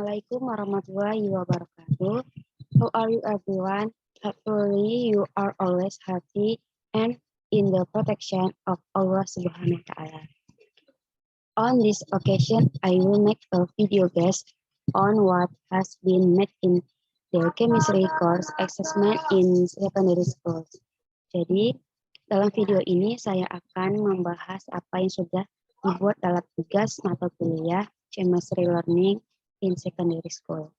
Assalamualaikum warahmatullahi wabarakatuh. How are you everyone? Hopefully you are always healthy and in the protection of Allah Subhanahu wa Ta'ala. On this occasion, I will make a video guest on what has been made in the chemistry course assessment in secondary schools. Jadi, dalam video ini saya akan membahas apa yang sudah dibuat dalam tugas mata kuliah chemistry learning in secondary school.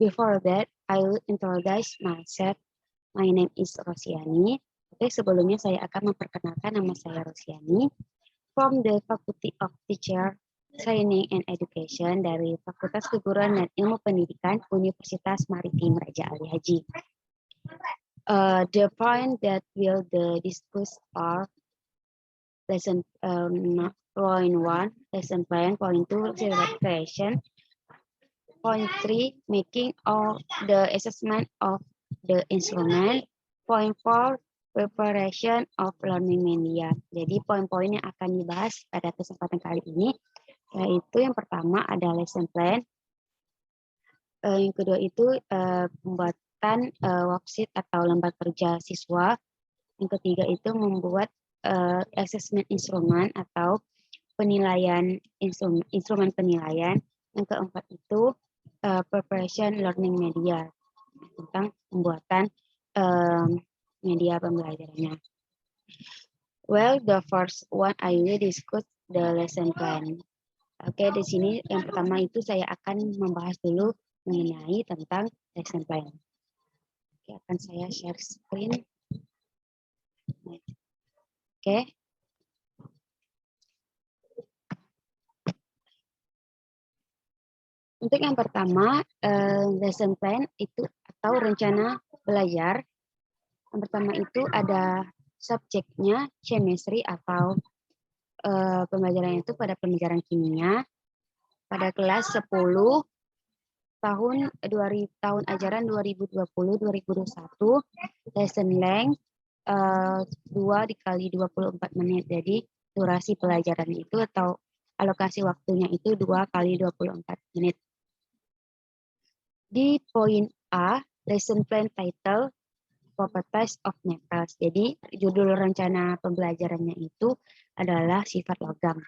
Before that, I will introduce myself. My name is Rosiani. Oke, sebelumnya saya akan memperkenalkan nama saya Rosiani from the Faculty of Teacher Training and Education dari Fakultas Keguruan dan Ilmu Pendidikan Universitas Maritim Raja Ali Haji. The point that will discuss are lesson point 1, lesson plan, point 2, creation, point 3, making of the assessment of the instrument, point 4, preparation of learning media. Jadi poin-poin yang akan dibahas pada kesempatan kali ini, yaitu yang pertama ada lesson plan, yang kedua itu pembuatan worksheet atau lembar kerja siswa, yang ketiga itu membuat assessment instrument atau penilaian instrumen penilaian, yang keempat itu preparation learning media tentang pembuatan media pembelajarannya. Well, the first one I will discuss the lesson plan. Oke, di sini yang pertama itu saya akan membahas dulu mengenai tentang lesson plan. Oke, akan saya share screen. Oke. Untuk yang pertama, lesson plan itu atau rencana belajar. Yang pertama itu ada subjeknya chemistry atau pembelajaran itu pada pembelajaran kimia pada kelas 10 tahun ajaran 2020-2021, lesson length 2 dikali 24 menit. Jadi durasi pelajaran itu atau alokasi waktunya itu 2 kali 24 menit. Di poin A, lesson plan title, properties of metals. Jadi judul rencana pembelajarannya itu adalah sifat logam.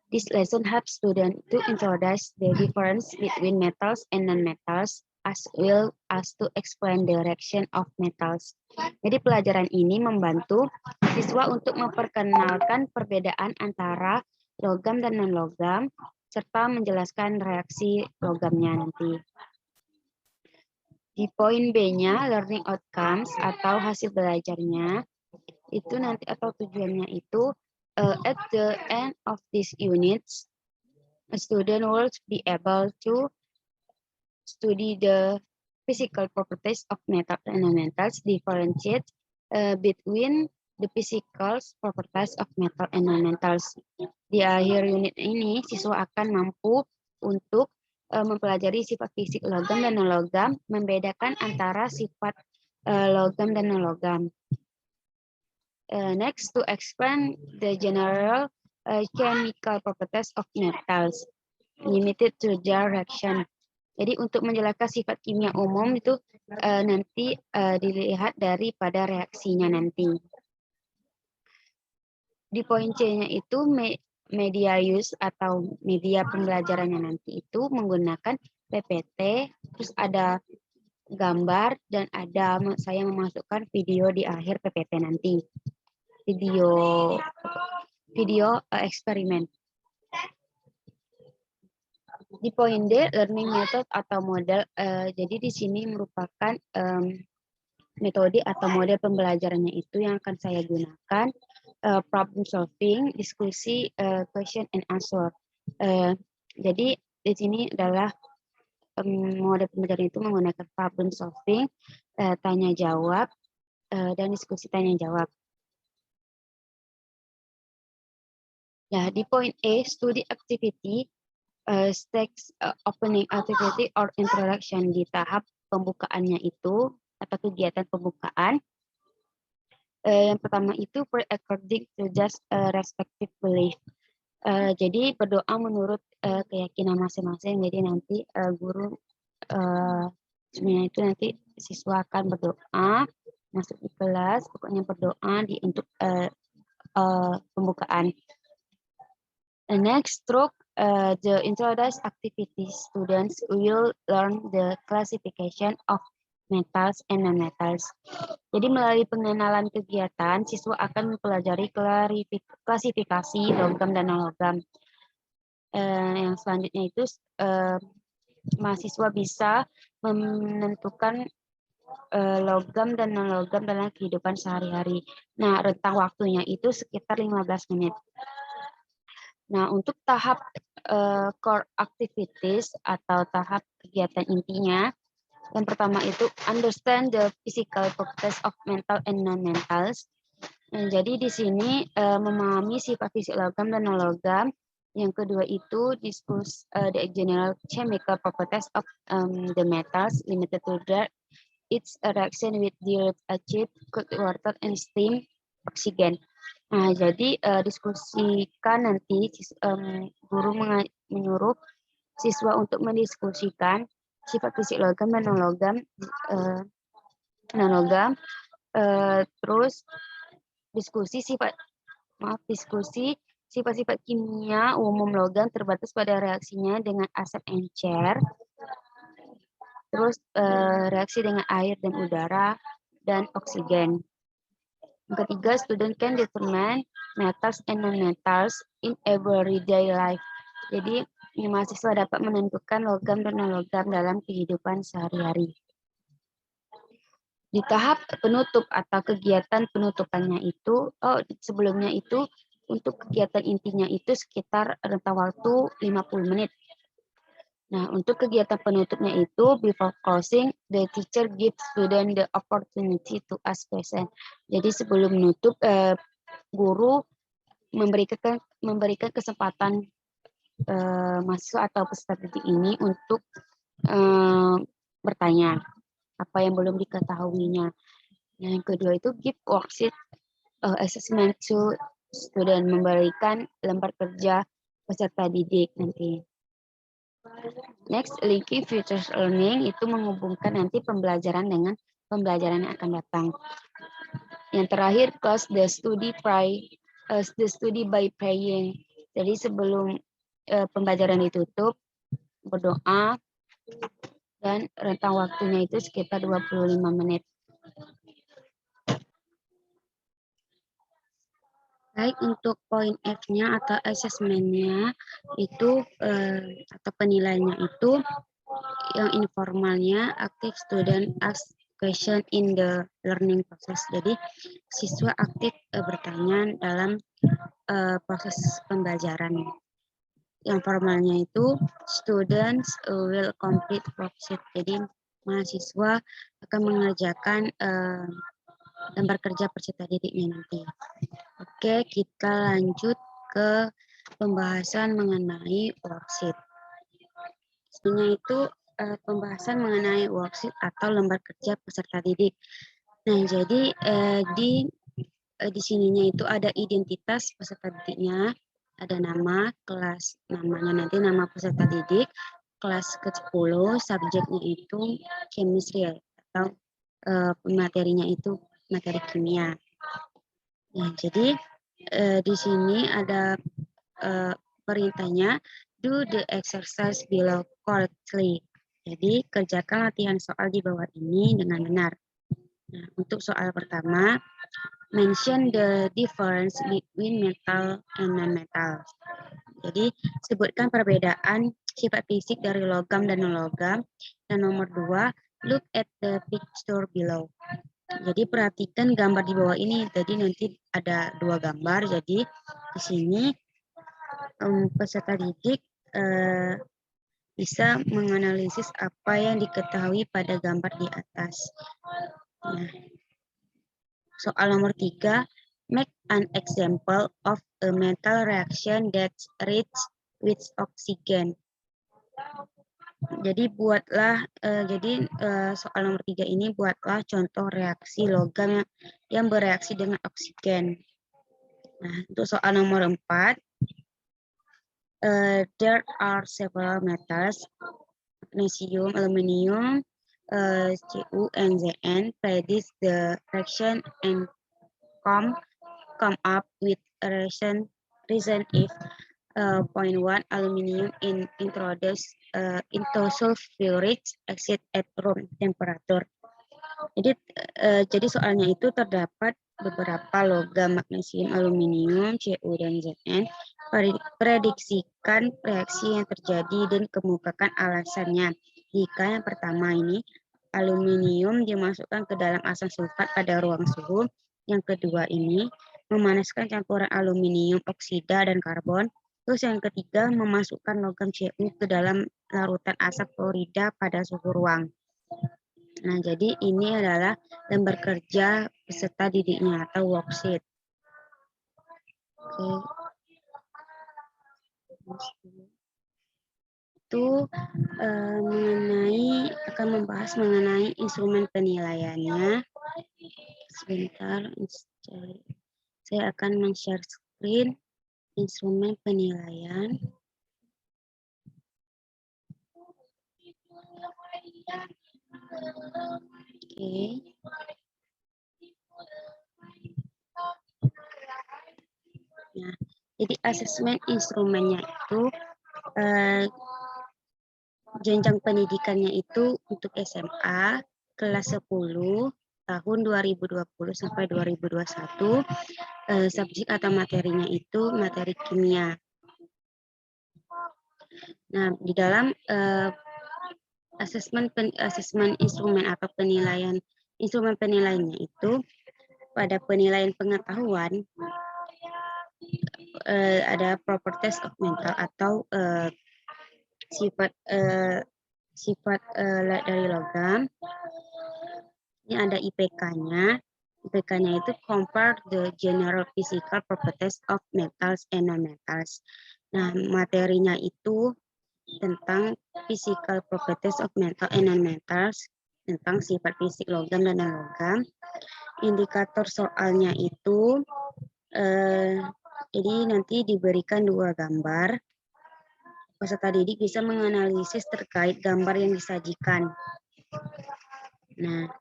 This lesson helps students to introduce the difference between metals and non-metals, as well as to explain the reaction of metals. Jadi pelajaran ini membantu siswa untuk memperkenalkan perbedaan antara logam dan non-logam, serta menjelaskan reaksi logamnya nanti. Di poin B-nya, learning outcomes atau hasil belajarnya, itu nanti atau tujuannya itu, at the end of these units, a student will be able to study the physical properties of metals and non-metals, differentiate between the physical properties of metal and non-metals. Di akhir unit ini, siswa akan mampu untuk mempelajari sifat fisik logam dan non-logam, membedakan antara sifat logam dan non-logam. Next, to explain the general chemical properties of metals, limited to their reaction. Jadi untuk menjelaskan sifat kimia umum itu nanti dilihat daripada reaksinya nanti. Di poin C-nya itu media use atau media pembelajarannya nanti itu menggunakan PPT, terus ada gambar dan ada saya memasukkan video di akhir PPT nanti. Video eksperimen. Di poin D, learning method atau model. Jadi di sini merupakan metode atau model pembelajarannya itu yang akan saya gunakan. Problem solving, diskusi, question and answer. Jadi di sini adalah model pembelajaran itu menggunakan problem solving, tanya jawab, dan diskusi tanya jawab. Nah, di poin E, study activity, stage opening activity or introduction, di tahap pembukaannya itu atau kegiatan pembukaan. Yang pertama itu per according to just respective belief. Jadi berdoa menurut keyakinan masing-masing. Jadi nanti guru sebenarnya itu nanti siswa akan berdoa masuk di kelas, pokoknya berdoa untuk pembukaan. The next stroke, the introduced activities. Students will learn the classification of metals and non-metals. Jadi melalui pengenalan kegiatan, siswa akan mempelajari klasifikasi logam dan non-logam. Yang selanjutnya itu mahasiswa bisa menentukan logam dan non-logam dalam kehidupan sehari-hari. Nah, rentang waktunya itu sekitar 15 menit. Nah, untuk tahap core activities atau tahap kegiatan intinya, yang pertama itu understand the physical properties of mental and non-mentals. Nah, jadi di sini memahami sifat fisik logam dan non-logam. Yang kedua itu discuss the general chemical properties of the metals limited to that its reaction with the acid, cold water, and steam, oksigen. Nah, jadi diskusikan nanti guru menyuruh siswa untuk mendiskusikan sifat fisik logam dan non-logam, terus diskusi sifat-sifat kimia umum logam terbatas pada reaksinya dengan asap encer, terus reaksi dengan air dan udara, dan oksigen. Yang ketiga, student can determine metals and non-metals in everyday life. Jadi, mahasiswa dapat menentukan logam dan non-logam dalam kehidupan sehari-hari. Di tahap penutup atau kegiatan penutupannya itu, sebelumnya itu untuk kegiatan intinya itu sekitar rentang waktu 50 menit. Nah, untuk kegiatan penutupnya itu, before closing, the teacher gives student the opportunity to ask question. Jadi sebelum menutup, guru memberikan kesempatan mahasiswa atau peserta didik ini untuk bertanya apa yang belum diketahuinya. Nah, yang kedua itu give worksheet assessment to student, memberikan lembar kerja peserta didik nanti. Next, linking futures learning itu menghubungkan nanti pembelajaran dengan pembelajaran yang akan datang. Yang terakhir, close the study by praying. Jadi sebelum pembelajaran ditutup, berdoa, dan rentang waktunya itu sekitar 25 menit. Baik, untuk poin F-nya atau assessment-nya itu atau penilaiannya itu yang informalnya active student ask question in the learning process. Jadi siswa aktif bertanya dalam proses pembelajaran. Yang formalnya itu students will complete worksheet. Jadi mahasiswa akan mengerjakan lembar kerja peserta didiknya nanti. Oke, kita lanjut ke pembahasan mengenai worksheet. Sebenarnya itu pembahasan mengenai worksheet atau lembar kerja peserta didik. Nah, jadi di sininya itu ada identitas peserta didiknya, ada nama, kelas, namanya nanti nama peserta didik, kelas ke-10, subjeknya itu chemistry atau materinya itu materi kimia. Nah, jadi di sini ada perintahnya, do the exercise below correctly. Jadi kerjakan latihan soal di bawah ini dengan benar. Nah, untuk soal pertama, mention the difference between metal and non-metal. Jadi sebutkan perbedaan sifat fisik dari logam dan non-logam. Dan nomor 2, look at the picture below. Jadi perhatikan gambar di bawah ini. Jadi nanti ada 2 gambar. Jadi di sini peserta didik bisa menganalisis apa yang diketahui pada gambar di atas. Nah, soal nomor 3, make an example of a metal reaction that reacts with oxygen. Jadi buatlah soal nomor 3 ini buatlah contoh reaksi logam yang bereaksi dengan oksigen. Nah, untuk soal nomor 4, There are several metals, magnesium, aluminium, Cu, and Zn. Predict the reaction and come up with a reason if 0.1 aluminium introduced into sulfuric acid at room temperature. Jadi soalnya itu terdapat beberapa logam magnesium, aluminium, Cu, dan Zn. Prediksikan reaksi yang terjadi dan kemukakan alasannya. Jika yang pertama ini aluminium dimasukkan ke dalam asam sulfat pada ruang suhu. Yang kedua ini memanaskan campuran aluminium oksida dan karbon. Terus yang ketiga memasukkan logam Cu ke dalam larutan asam klorida pada suhu ruang. Nah, jadi ini adalah lembar kerja peserta didiknya atau worksheet. Oke. Itu akan membahas mengenai instrumen penilaiannya. Sebentar, saya akan men-share screen instrumen penilaian. Oke. Nah, jadi asesmen instrumennya itu jenjang pendidikannya itu untuk SMA kelas 10 tahun 2020 sampai 2021. Subjek atau materinya itu materi kimia. Nah, di dalam asesmen instrumen atau penilaian instrumen penilaiannya itu pada penilaian pengetahuan ada properties of mental atau sifat dari logam. Ini ada IPK-nya. IPK-nya itu compare the general physical properties of metals and non-metals. Nah, materinya itu tentang physical properties of metal and non-metals, tentang sifat fisik logam dan non-logam. Indikator soalnya itu, jadi nanti diberikan 2 gambar. Peserta didik bisa menganalisis terkait gambar yang disajikan. Nah,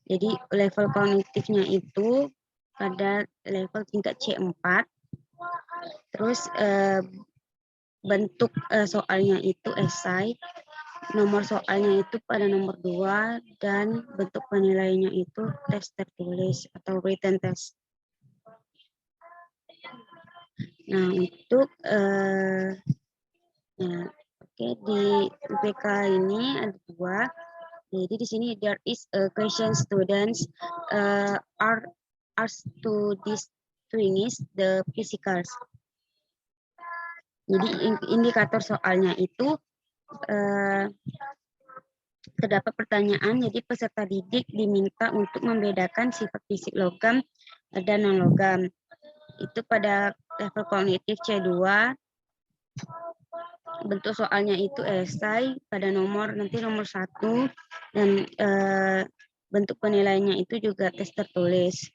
jadi level kognitifnya itu pada level tingkat C4. Terus bentuk soalnya itu esai, nomor soalnya itu pada nomor 2, dan bentuk penilaiannya itu tes tertulis atau written test. Nah, untuk di UPK ini ada 2. Jadi di sini there is a question students are asked to distinguish the physicals. Jadi indikator soalnya itu terdapat pertanyaan, jadi peserta didik diminta untuk membedakan sifat fisik logam dan non-logam. Itu pada level kognitif C2. Bentuk soalnya itu esai pada nomor 1, dan bentuk penilaiannya itu juga tes tertulis.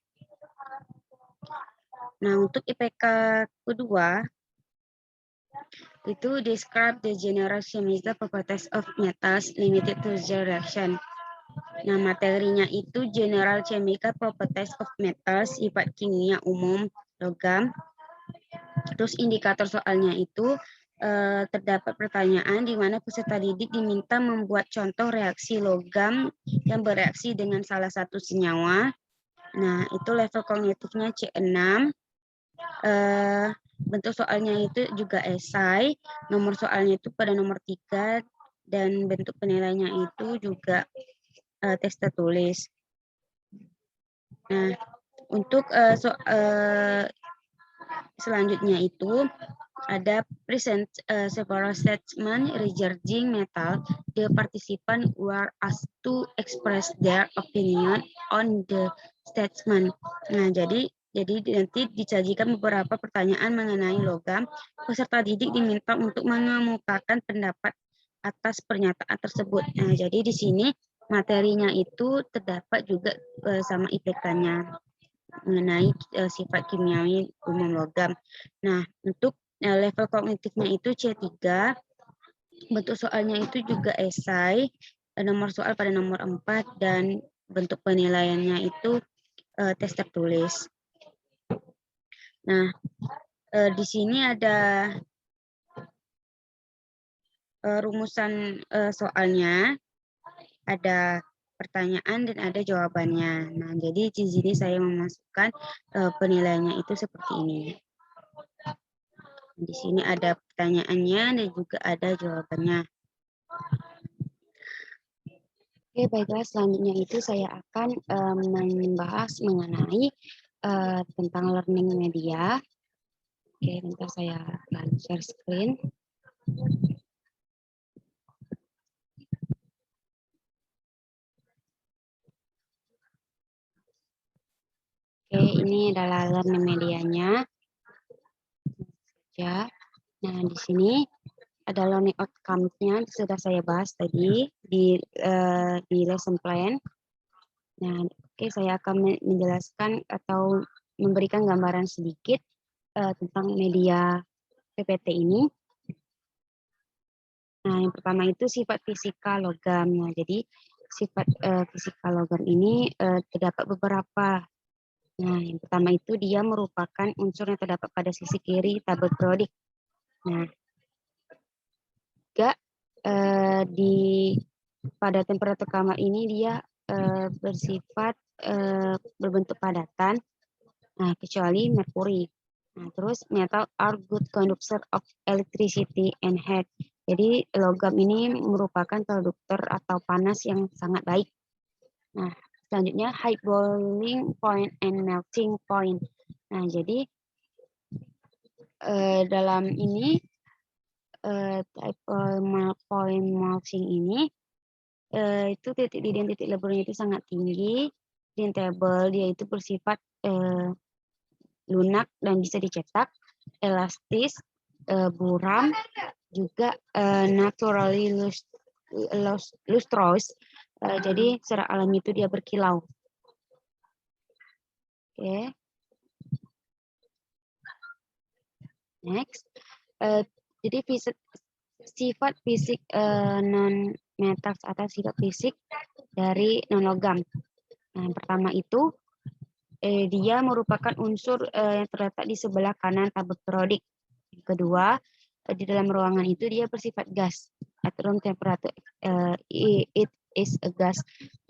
Nah, untuk IPK kedua itu describe the general chemical properties of metals limited to the reaction. Nah, materinya itu general chemical properties of metals, sifat kimia umum logam. Terus indikator soalnya itu terdapat pertanyaan di mana peserta didik diminta membuat contoh reaksi logam yang bereaksi dengan salah satu senyawa. Nah, itu level kognitifnya C6. Bentuk soalnya itu juga esai, nomor soalnya itu pada nomor 3, dan bentuk penilaiannya itu juga tes tertulis. Nah, untuk selanjutnya itu ada present several statement regarding metal. The participant were asked to express their opinion on the statement. Nah, jadi nanti disajikan beberapa pertanyaan mengenai logam. Peserta didik diminta untuk mengemukakan pendapat atas pernyataan tersebut. Nah, jadi di sini materinya itu terdapat juga sama IPK-nya mengenai sifat kimiawi umum logam. Nah, untuk Nah, level kognitifnya itu C3. Bentuk soalnya itu juga esai, nomor soal pada nomor 4, dan bentuk penilaiannya itu tes tertulis. Nah, di sini ada rumusan soalnya, ada pertanyaan dan ada jawabannya. Nah, jadi di sini saya memasukkan penilaiannya itu seperti ini. Di sini ada pertanyaannya dan juga ada jawabannya. Oke, baiklah, selanjutnya itu saya akan membahas mengenai tentang learning media. Oke, bentar saya akan share screen. Oke, ini adalah learning medianya. Ya, nah di sini ada learning outcome-nya sudah saya bahas tadi di lesson plan. Nah, oke, saya akan menjelaskan atau memberikan gambaran sedikit tentang media PPT ini. Nah, yang pertama itu sifat fisika logam. Nah, jadi sifat fisika logam ini terdapat beberapa. Nah, yang pertama itu dia merupakan unsur yang terdapat pada sisi kiri tabel periodik. Nah, juga pada temperatur kamar ini dia bersifat berbentuk padatan. Nah, kecuali merkuri. Nah, terus metal are good conductor of electricity and heat. Jadi logam ini merupakan konduktor atau panas yang sangat baik. Nah, selanjutnya high boiling point and melting point. Nah, jadi dalam ini type point melting ini itu titik didin titik leburnya itu sangat tinggi. Dintable dia itu bersifat lunak dan bisa dicetak, elastis, buram, juga naturally lustrous. Jadi secara alami itu dia berkilau. Oke. Next. Jadi sifat fisik non metals atau sifat fisik dari non logam. Nah, yang pertama itu dia merupakan unsur yang terletak di sebelah kanan tabel periodik. Yang kedua, di dalam ruangan itu dia bersifat gas. At room temperature, it is a gas.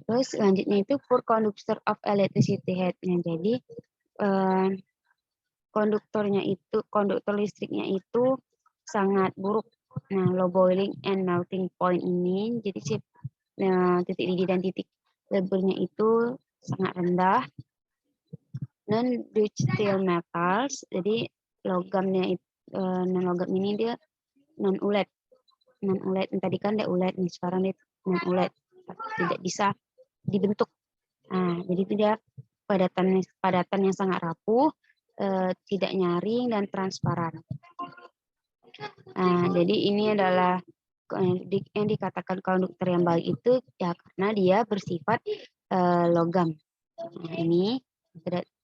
Terus selanjutnya itu poor conductor of electricity heat. Nah, jadi konduktor listriknya itu sangat buruk. Nah, low boiling and melting point ini, jadi titik didih dan titik leburnya itu sangat rendah. Non-ductile metals, jadi logamnya non logam ini dia non ulet. Tadi kan dia ulet, nih sekarang dia non ulet, tidak bisa dibentuk. Nah, jadi itu dia padatan yang sangat rapuh, tidak nyaring dan transparan. Nah, jadi ini adalah yang dikatakan konduktor yang baik itu ya karena dia bersifat logam. Nah, ini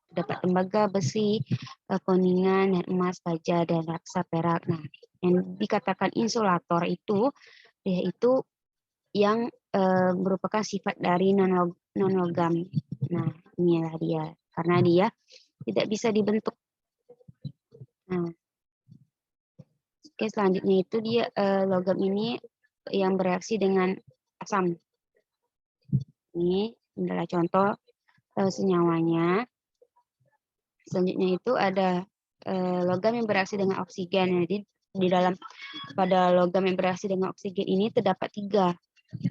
dapat tembaga, besi, kuningan, dan emas, baja, dan raksa, perak. Nah, yang dikatakan insulator itu yaitu yang merupakan sifat dari non logam. Nah, inilah dia karena dia tidak bisa dibentuk. Nah, oke, selanjutnya itu dia logam ini yang bereaksi dengan asam. Ini adalah contoh senyawanya. Selanjutnya itu ada logam yang bereaksi dengan oksigen. Jadi di dalam pada logam yang bereaksi dengan oksigen ini terdapat 3.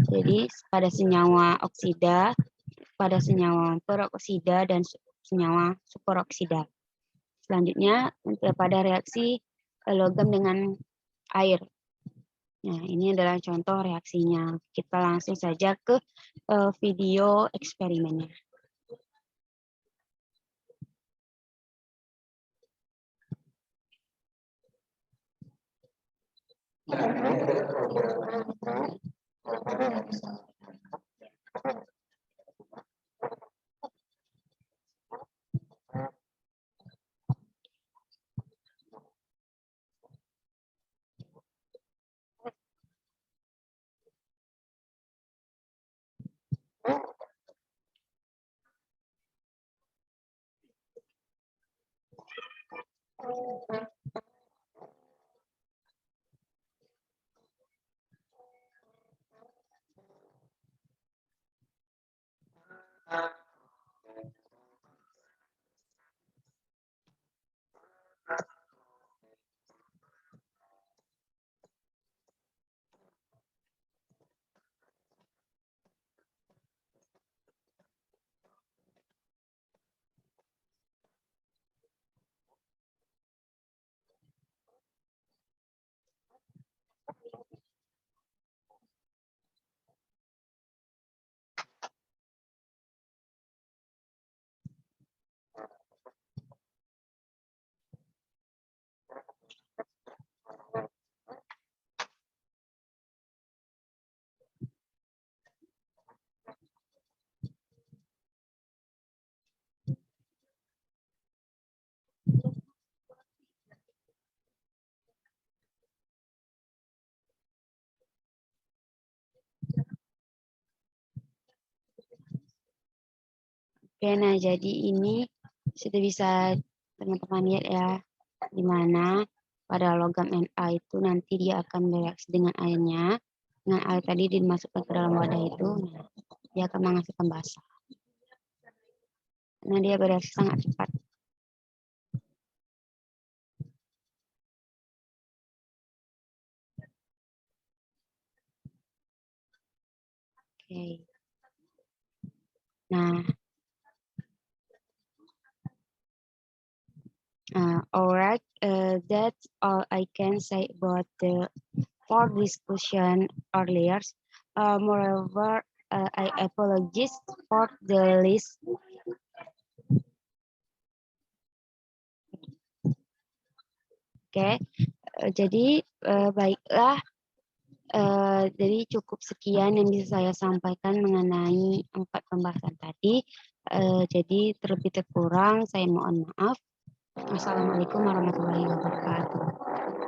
Jadi pada senyawa oksida, pada senyawa peroksida, dan senyawa superoksida. Selanjutnya pada reaksi logam dengan air. Nah, ini adalah contoh reaksinya. Kita langsung saja ke video eksperimennya. Oke, nah jadi ini sudah bisa teman-teman lihat ya, di mana pada logam Na itu nanti dia akan bereaksi dengan airnya. Dengan air tadi dimasukkan ke dalam wadah itu, nah, dia akan menghasilkan basa. Karena dia bereaksi sangat cepat. Oke. Nah, alright, that's all I can say about the for discussion earlier. Moreover, I apologize for the list. Oke, jadi baiklah. Jadi cukup sekian yang bisa saya sampaikan mengenai 4 pembahasan tadi. Jadi terlebih terkurang saya mohon maaf. Wassalamualaikum warahmatullahi wabarakatuh.